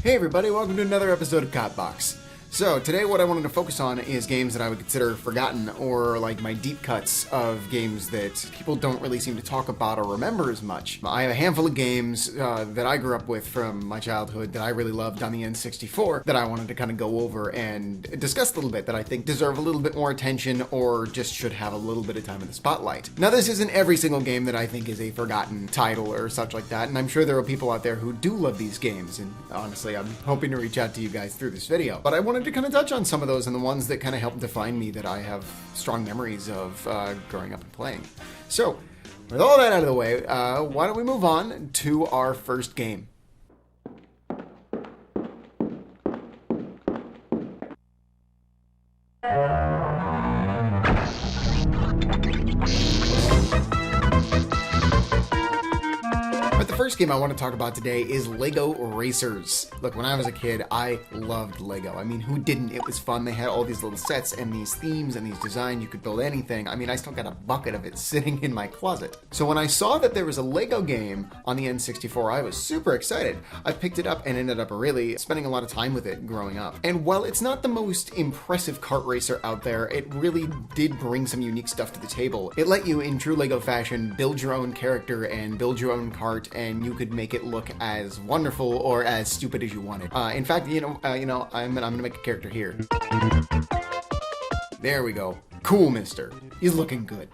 Hey everybody, welcome to another episode of Cotbox. So today what I wanted to focus on is games that I would consider forgotten, or like my deep cuts of games that people don't really seem to talk about or remember as much. I have a handful of games that I grew up with from my childhood that I really loved on the N64 that I wanted to kind of go over and discuss a little bit that I think deserve a little bit more attention or just should have a little bit of time in the spotlight. Now this isn't every single game that I think is a forgotten title or such like that, and I'm sure there are people out there who do love these games, and honestly I'm hoping to reach out to you guys through this video. But I wanted to kind of touch on some of those and the ones that kind of help define me that I have strong memories of growing up and playing. So, with all that out of the way, why don't we move on to our first game. The first game I want to talk about today is Lego Racers. Look, when I was a kid, I loved Lego. I mean, who didn't? It was fun. They had all these little sets and these themes and these designs. You could build anything. I mean, I still got a bucket of it sitting in my closet. So when I saw that there was a Lego game on the N64, I was super excited. I picked it up and ended up really spending a lot of time with it growing up. And while it's not the most impressive kart racer out there, it really did bring some unique stuff to the table. It let you, in true Lego fashion, build your own character and build your own kart, and you could make it look as wonderful or as stupid as you wanted. In fact, I'm gonna make a character here. There we go. Cool, mister. He's looking good.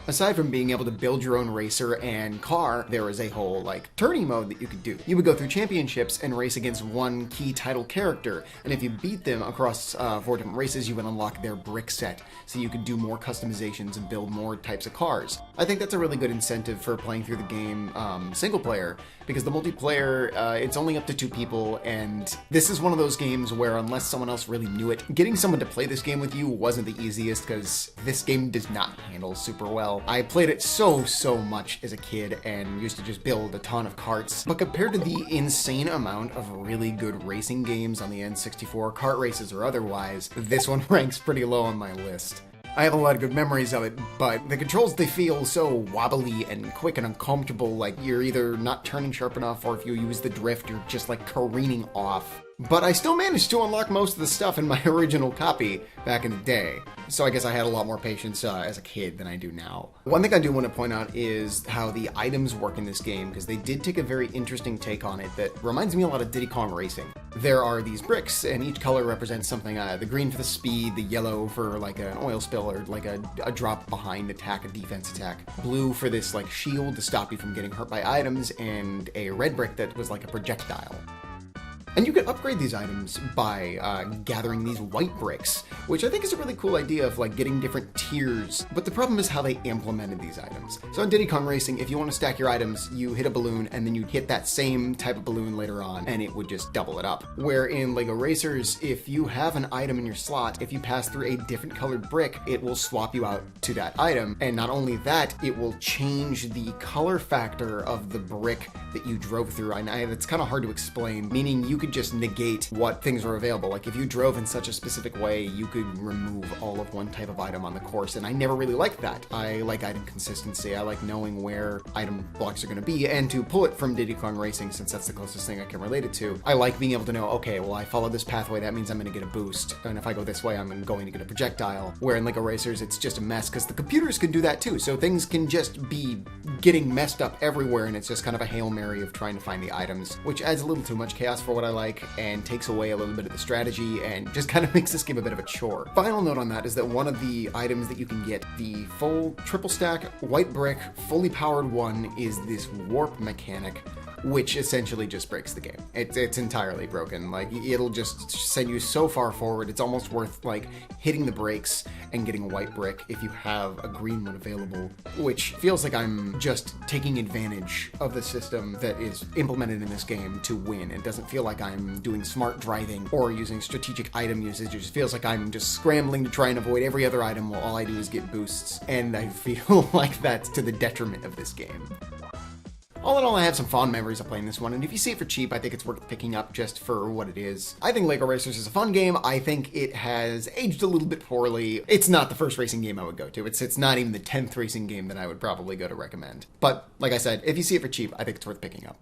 Aside from being able to build your own racer and car, there was a whole, tourney mode that you could do. You would go through championships and race against one key title character, and if you beat them across 4 different races, you would unlock their brick set, so you could do more customizations and build more types of cars. I think that's a really good incentive for playing through the game single player, because the multiplayer, it's only up to 2 people, and this is one of those games where unless someone else really knew it, getting someone to play this game with you wasn't the easiest, because this game does not handle super well. I played it so much as a kid and used to just build a ton of karts, but compared to the insane amount of really good racing games on the N64, kart races or otherwise, this one ranks pretty low on my list. I have a lot of good memories of it, but the controls, they feel so wobbly and quick and uncomfortable, like you're either not turning sharp enough, or if you use the drift, you're just careening off. But I still managed to unlock most of the stuff in my original copy back in the day, so I guess I had a lot more patience as a kid than I do now. One thing I do want to point out is how the items work in this game, because they did take a very interesting take on it that reminds me a lot of Diddy Kong Racing. There are these bricks, and each color represents something, the green for the speed, the yellow for an oil spill or a drop behind attack, a defense attack, blue for this shield to stop you from getting hurt by items, and a red brick that was like a projectile. And you can upgrade these items by gathering these white bricks, which I think is a really cool idea of getting different tiers. But the problem is how they implemented these items. So in Diddy Kong Racing, if you want to stack your items, you hit a balloon and then you hit that same type of balloon later on and it would just double it up. Where in Lego Racers, if you have an item in your slot, if you pass through a different colored brick, it will swap you out to that item. And not only that, it will change the color factor of the brick that you drove through. And it's kind of hard to explain, meaning you could just negate what things are available. Like if you drove in such a specific way, you could remove all of one type of item on the course, and I never really liked that. I like item consistency. I like knowing where item blocks are going to be, and to pull it from Diddy Kong Racing, since that's the closest thing I can relate it to, I like being able to know, okay, well I follow this pathway, that means I'm going to get a boost, and if I go this way, I'm going to get a projectile. Where in Lego Racers, it's just a mess, because the computers can do that too, so things can just be getting messed up everywhere, and it's just kind of a Hail Mary of trying to find the items, which adds a little too much chaos for what I like, and takes away a little bit of the strategy, and just kind of makes this game a bit of a chore. Final note on that is that one of the items that you can get, the full triple stack white brick, fully powered one, is this warp mechanic, which essentially just breaks the game. It's entirely broken. It'll just send you so far forward, it's almost worth hitting the brakes and getting a white brick if you have a green one available, which feels like I'm just taking advantage of the system that is implemented in this game to win. It doesn't feel like I'm doing smart driving or using strategic item usage. It just feels like I'm just scrambling to try and avoid every other item while all I do is get boosts, and I feel like that's to the detriment of this game. All in all, I have some fond memories of playing this one, and if you see it for cheap, I think it's worth picking up just for what it is. I think Lego Racers is a fun game. I think it has aged a little bit poorly. It's not the first racing game I would go to. It's not even the 10th racing game that I would probably go to recommend. But, like I said, if you see it for cheap, I think it's worth picking up.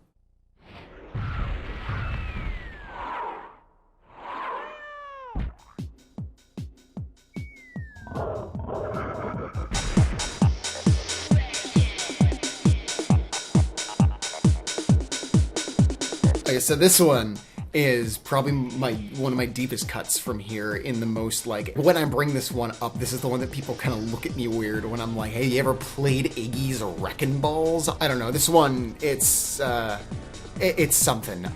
Okay, so this one is probably one of my deepest cuts from here in the most, like, when I bring this one up, this is the one that people kind of look at me weird when I'm like, hey, you ever played Iggy's Reckin balls? I don't know, this one, it's something.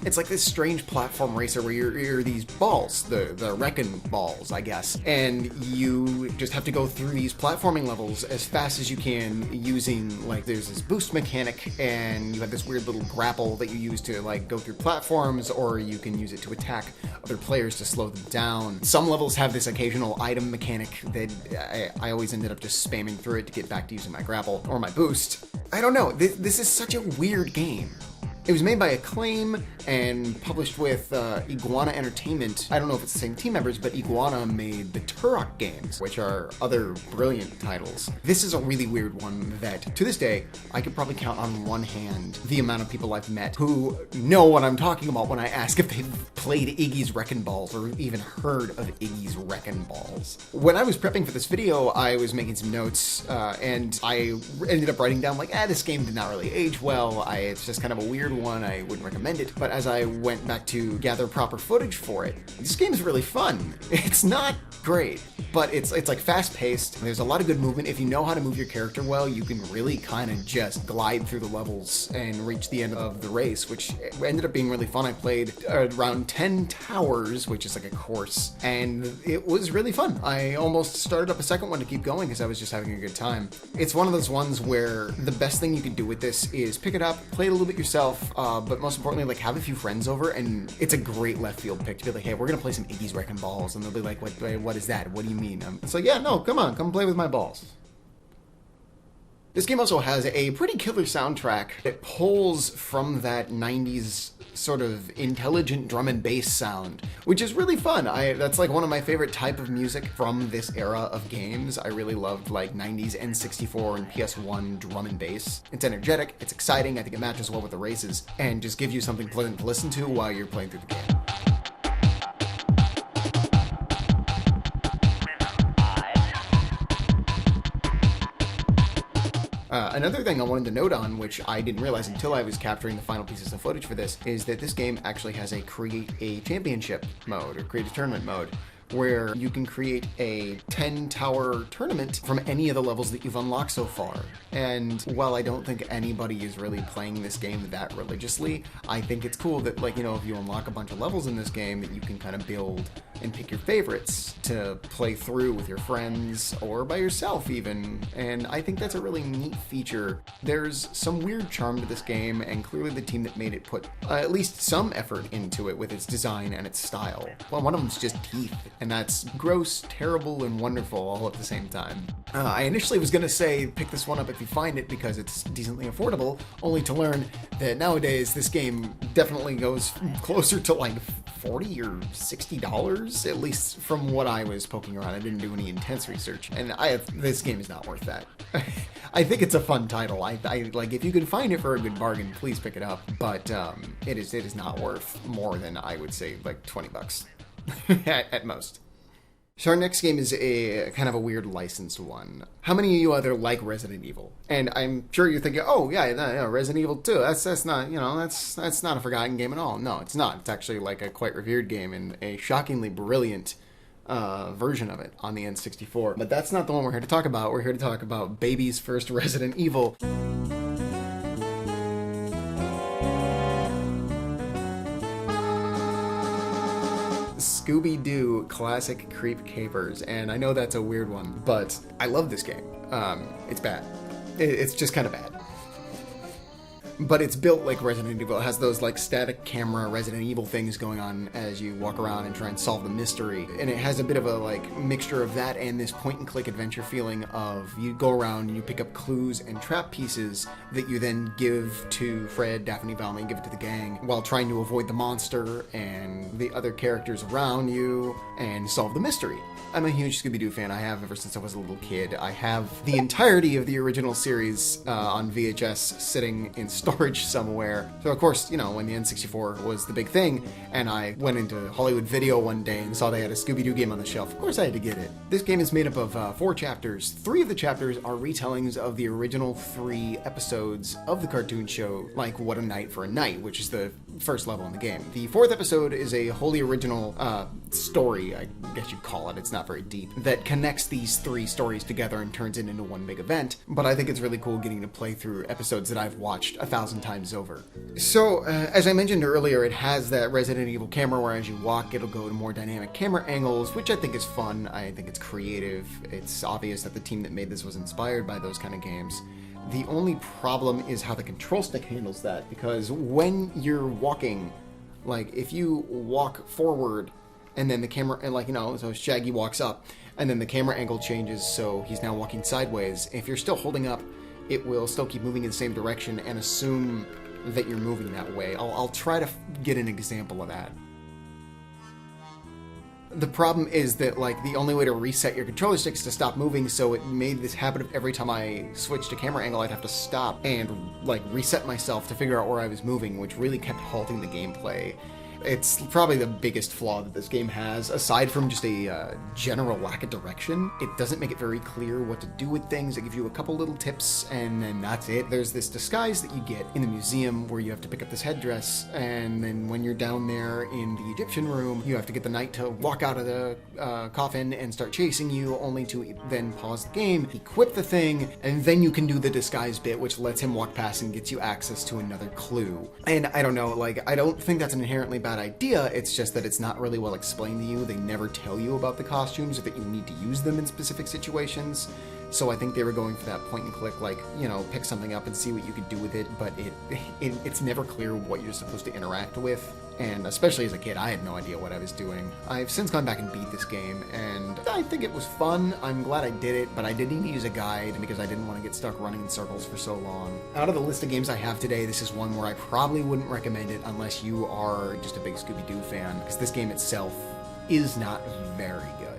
It's like this strange platform racer where you're these balls, the Reckin balls, I guess, and you just have to go through these platforming levels as fast as you can using, like, there's this boost mechanic, and you have this weird little grapple that you use to, like, go through platforms, or you can use it to attack other players to slow them down. Some levels have this occasional item mechanic that I always ended up just spamming through it to get back to using my grapple or my boost. I don't know, this is such a weird game. It was made by Acclaim and published with Iguana Entertainment. I don't know if it's the same team members, but Iguana made the Turok games, which are other brilliant titles. This is a really weird one that, to this day, I could probably count on one hand the amount of people I've met who know what I'm talking about when I ask if they've played Iggy's Reckin balls or even heard of Iggy's Reckin balls. When I was prepping for this video, I was making some notes, and I ended up writing down, like, this game did not really age well. It's just kind of a weird one. I wouldn't recommend it. But as I went back to gather proper footage for it, this game is really fun. It's not great, but it's like fast-paced. There's a lot of good movement. If you know how to move your character well, you can really kind of just glide through the levels and reach the end of the race, which ended up being really fun. I played around 10 towers, which is like a course, and it was really fun. I almost started up a second one to keep going because I was just having a good time. It's one of those ones where the best thing you can do with this is pick it up, play it a little bit yourself, but most importantly, like, have a few friends over, and it's a great left field pick to be like, hey, we're gonna play some Iggy's Reckin balls, and they'll be like, what is that? What do you mean? It's like, yeah, no, come on, come play with my balls. This game also has a pretty killer soundtrack that pulls from that 90s sort of intelligent drum and bass sound, which is really fun. That's like one of my favorite type of music from this era of games. I really loved, like, 90s N64 and PS1 drum and bass. It's energetic, it's exciting, I think it matches well with the races, and just gives you something pleasant to listen to while you're playing through the game. Another thing I wanted to note on, which I didn't realize until I was capturing the final pieces of footage for this, is that this game actually has a create a championship mode, or create a tournament mode, where you can create a 10-tower tournament from any of the levels that you've unlocked so far. And while I don't think anybody is really playing this game that religiously, I think it's cool that, like, you know, if you unlock a bunch of levels in this game, that you can kind of build and pick your favorites to play through with your friends or by yourself even. And I think that's a really neat feature. There's some weird charm to this game, and clearly the team that made it put at least some effort into it with its design and its style. Well, one of them's just teeth, and that's gross, terrible, and wonderful all at the same time. I initially was gonna say pick this one up if you find it because it's decently affordable, only to learn that nowadays this game definitely goes closer to like $40 or $60, at least from what I was poking around. I didn't do any intense research, and this game is not worth that. I think it's a fun title. I like, if you can find it for a good bargain, please pick it up, but it is not worth more than, I would say, like $20 at most. So our next game is a kind of a weird licensed one. How many of you other like Resident Evil? And I'm sure you're thinking, oh yeah, Resident Evil 2. That's not, that's not a forgotten game at all. No, it's not. It's actually like a quite revered game and a shockingly brilliant version of it on the N64. But that's not the one we're here to talk about. We're here to talk about baby's first Resident Evil. Scooby-Doo Classic Creep Capers, and I know that's a weird one, but I love this game. It's bad. It's just kind of bad. But it's built like Resident Evil. It has those like static camera Resident Evil things going on as you walk around and try and solve the mystery. And it has a bit of a like mixture of that and this point and click adventure feeling of you go around and you pick up clues and trap pieces that you then give to Fred, Daphne, Valmy, and give it to the gang while trying to avoid the monster and the other characters around you and solve the mystery. I'm a huge Scooby-Doo fan. I have ever since I was a little kid. I have the entirety of the original series on VHS sitting installed storage somewhere. So of course, you know, when the N64 was the big thing, and I went into Hollywood Video one day and saw they had a Scooby-Doo game on the shelf, of course I had to get it. This game is made up of 4 chapters. 3 of the chapters are retellings of the original 3 episodes of the cartoon show, like What a Night for a Night, which is the first level in the game. The 4th episode is a wholly original story, I guess you'd call it. It's not very deep, that connects these 3 stories together and turns it into one big event. But I think it's really cool getting to play through episodes that I've watched 1,000 times over. So, as I mentioned earlier, it has that Resident Evil camera where as you walk, it'll go to more dynamic camera angles, which I think is fun. I think it's creative. It's obvious that the team that made this was inspired by those kind of games. The only problem is how the control stick handles that, because when you're walking, like if you walk forward and then the camera, and like, you know, so Shaggy walks up and then the camera angle changes, so he's now walking sideways. If you're still holding up, it will still keep moving in the same direction and assume that you're moving that way. I'll try to get an example of that. The problem is that, like, the only way to reset your controller stick is to stop moving, so it made this habit of every time I switched to camera angle, I'd have to stop and, like, reset myself to figure out where I was moving, which really kept halting the gameplay. It's probably the biggest flaw that this game has, aside from just a general lack of direction. It doesn't make it very clear what to do with things. It gives you a couple little tips, and then that's it. There's this disguise that you get in the museum where you have to pick up this headdress, and then when you're down there in the Egyptian room, you have to get the knight to walk out of the coffin and start chasing you, only to then pause the game, equip the thing, and then you can do the disguise bit, which lets him walk past and gets you access to another clue. And I don't know, like, I don't think that's an inherently bad idea, it's just that it's not really well explained to you. They never tell you about the costumes or that you need to use them in specific situations. So I think they were going for that point and click, like, you know, pick something up and see what you could do with it, but it's never clear what you're supposed to interact with. And especially as a kid, I had no idea what I was doing. I've since gone back and beat this game, and I think it was fun. I'm glad I did it, but I did need to use a guide because I didn't want to get stuck running in circles for so long. Out of the list of games I have today, this is one where I probably wouldn't recommend it unless you are just a big Scooby-Doo fan, because this game itself is not very good.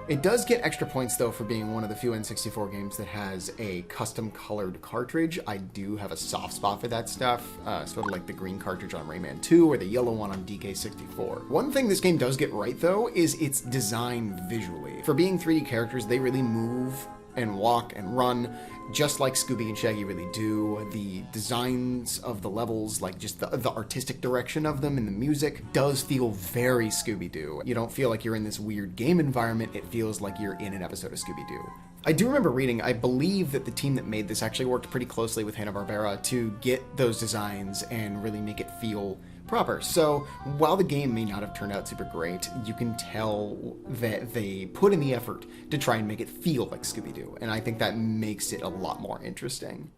It does get extra points, though, for being one of the few N64 games that has a custom-colored cartridge. I do have a soft spot for that stuff, sort of like the green cartridge on Rayman 2 or the yellow one on DK64. One thing this game does get right, though, is its design visually. For being 3D characters, they really move and walk and run just like Scooby and Shaggy really do. The designs of the levels, like just the artistic direction of them and the music, does feel very Scooby-Doo. You don't feel like you're in this weird game environment, it feels like you're in an episode of Scooby-Doo. I do remember reading, I believe that the team that made this actually worked pretty closely with Hanna-Barbera to get those designs and really make it feel proper. So while the game may not have turned out super great, you can tell that they put in the effort to try and make it feel like Scooby-Doo, and I think that makes it a lot more interesting.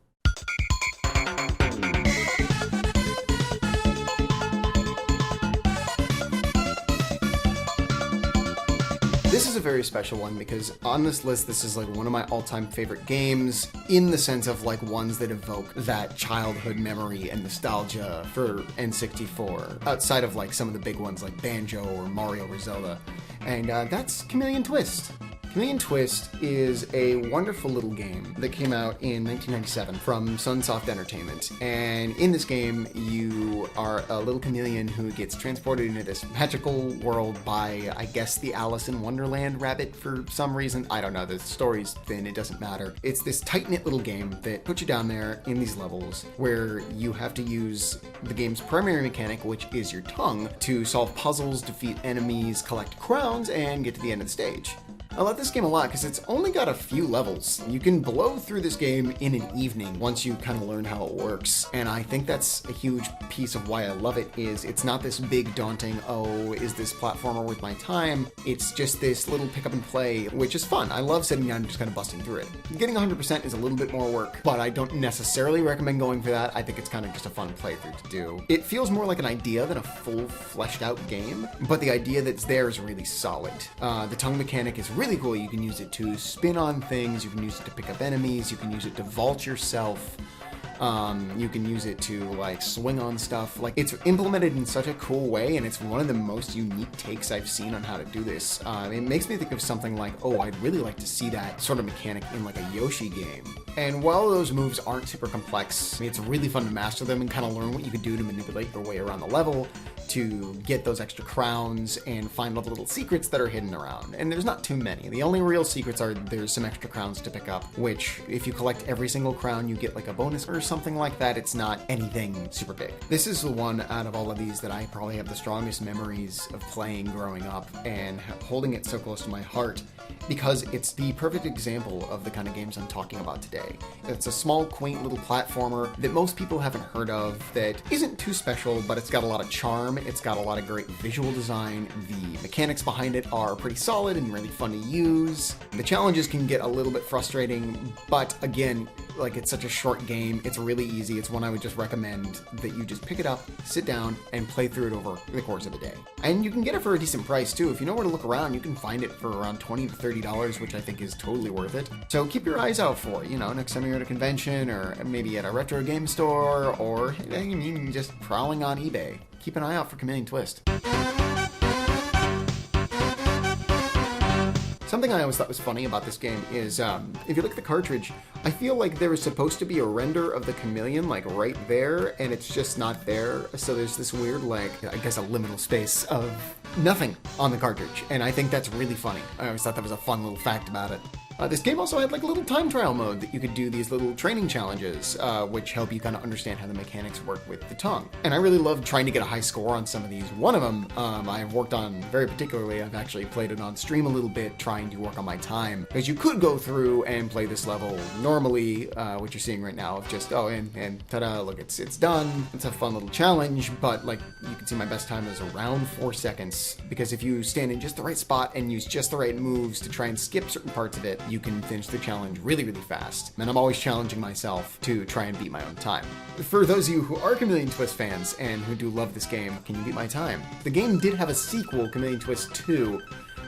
This is a very special one because on this list, this is like one of my all-time favorite games in the sense of like ones that evoke that childhood memory and nostalgia for N64, outside of like some of the big ones like Banjo or Mario or Zelda, and that's Chameleon Twist. Chameleon Twist is a wonderful little game that came out in 1997 from Sunsoft Entertainment. And in this game, you are a little chameleon who gets transported into this magical world by, I guess, the Alice in Wonderland rabbit for some reason. I don't know, the story's thin, it doesn't matter. It's this tight-knit little game that puts you down there in these levels where you have to use the game's primary mechanic, which is your tongue, to solve puzzles, defeat enemies, collect crowns, and get to the end of the stage. I love this game a lot because it's only got a few levels. You can blow through this game in an evening once you kind of learn how it works, and I think that's a huge piece of why I love it. Is it's not this big daunting, oh, is this platformer worth my time? It's just this little pick up and play, which is fun. I love sitting down and just kind of busting through it. Getting 100% is a little bit more work, but I don't necessarily recommend going for that. I think it's kind of just a fun playthrough to do. It feels more like an idea than a full fleshed out game, but the idea that's there is really solid. The tongue mechanic is really cool. You can use it to spin on things, you can use it to pick up enemies, you can use it to vault yourself, you can use it to like swing on stuff. Like, it's implemented in such a cool way, and it's one of the most unique takes I've seen on how to do this. It makes me think of something like, oh, I'd really like to see that sort of mechanic in like a Yoshi game. And while those moves aren't super complex, it's really fun to master them and kind of learn what you can do to manipulate your way around the level, to get those extra crowns and find all the little secrets that are hidden around. And there's not too many. The only real secrets are there's some extra crowns to pick up, which if you collect every single crown, you get like a bonus or something like that. It's not anything super big. This is the one out of all of these that I probably have the strongest memories of playing growing up and holding it so close to my heart, because it's the perfect example of the kind of games I'm talking about today. It's a small, quaint little platformer that most people haven't heard of, that isn't too special, but it's got a lot of charm. It's got a lot of great visual design. The mechanics behind it are pretty solid and really fun to use. The challenges can get a little bit frustrating, but again, like, it's such a short game, it's really easy. It's one I would just recommend that you just pick it up, sit down, and play through it over the course of a day. And you can get it for a decent price too. If you know where to look around, you can find it for around $20 to $30, which I think is totally worth it. So keep your eyes out for it, you know, next time you're at a convention, or maybe at a retro game store, or I mean, just prowling on eBay. Keep an eye out for Chameleon Twist. Something I always thought was funny about this game is, if you look at the cartridge, I feel like there was supposed to be a render of the chameleon, like, right there, and it's just not there. So there's this weird, like, I guess a liminal space of nothing on the cartridge, and I think that's really funny. I always thought that was a fun little fact about it. This game also had like a little time trial mode that you could do these little training challenges, which help you kind of understand how the mechanics work with the tongue. And I really loved trying to get a high score on some of these. One of them I've worked on very particularly. I've actually played it on stream a little bit, trying to work on my time. Because you could go through and play this level normally, what you're seeing right now, of just, oh, and ta-da, look, it's done. It's a fun little challenge, but like, you can see my best time is around 4 seconds. Because if you stand in just the right spot and use just the right moves to try and skip certain parts of it, you can finish the challenge really, really fast. And I'm always challenging myself to try and beat my own time. For those of you who are Chameleon Twist fans and who do love this game, can you beat my time? The game did have a sequel, Chameleon Twist 2,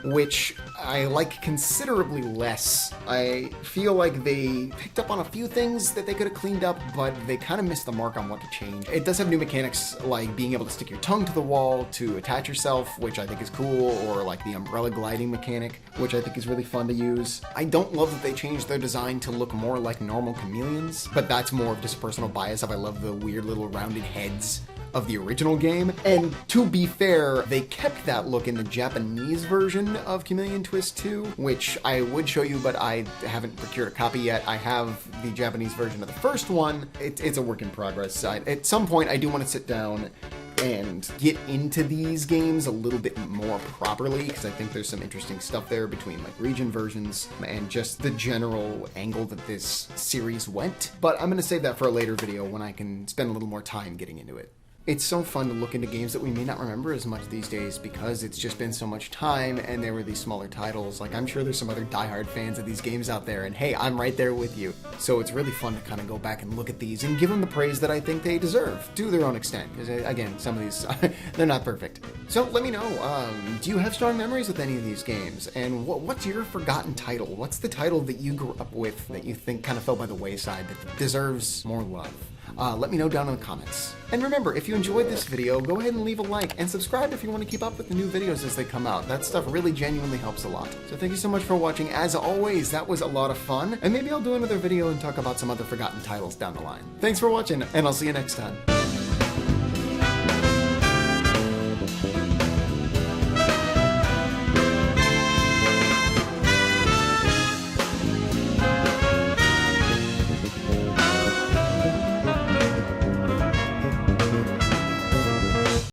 which I like considerably less. I feel like they picked up on a few things that they could have cleaned up, but they kind of missed the mark on what to change. It does have new mechanics, like being able to stick your tongue to the wall to attach yourself, which I think is cool, or like the umbrella gliding mechanic, which I think is really fun to use. I don't love that they changed their design to look more like normal chameleons, but that's more of just personal bias of I love the weird little rounded heads of the original game. And to be fair, they kept that look in the Japanese version of Chameleon Twist 2, which I would show you, but I haven't procured a copy yet. I have the Japanese version of the first one. It's a work in progress. At some point, I do want to sit down and get into these games a little bit more properly, because I think there's some interesting stuff there between like region versions and just the general angle that this series went. But I'm going to save that for a later video when I can spend a little more time getting into it. It's so fun to look into games that we may not remember as much these days because it's just been so much time and there were these smaller titles. Like, I'm sure there's some other diehard fans of these games out there, and hey, I'm right there with you. So it's really fun to kind of go back and look at these and give them the praise that I think they deserve, to their own extent. Because again, some of these, they're not perfect. So let me know, do you have strong memories with any of these games? And what's your forgotten title? What's the title that you grew up with that you think kind of fell by the wayside that deserves more love? Let me know down in the comments. And remember, if you enjoyed this video, go ahead and leave a like and subscribe if you want to keep up with the new videos as they come out. That stuff really genuinely helps a lot. So thank you so much for watching. As always, that was a lot of fun. And maybe I'll do another video and talk about some other forgotten titles down the line. Thanks for watching, and I'll see you next time.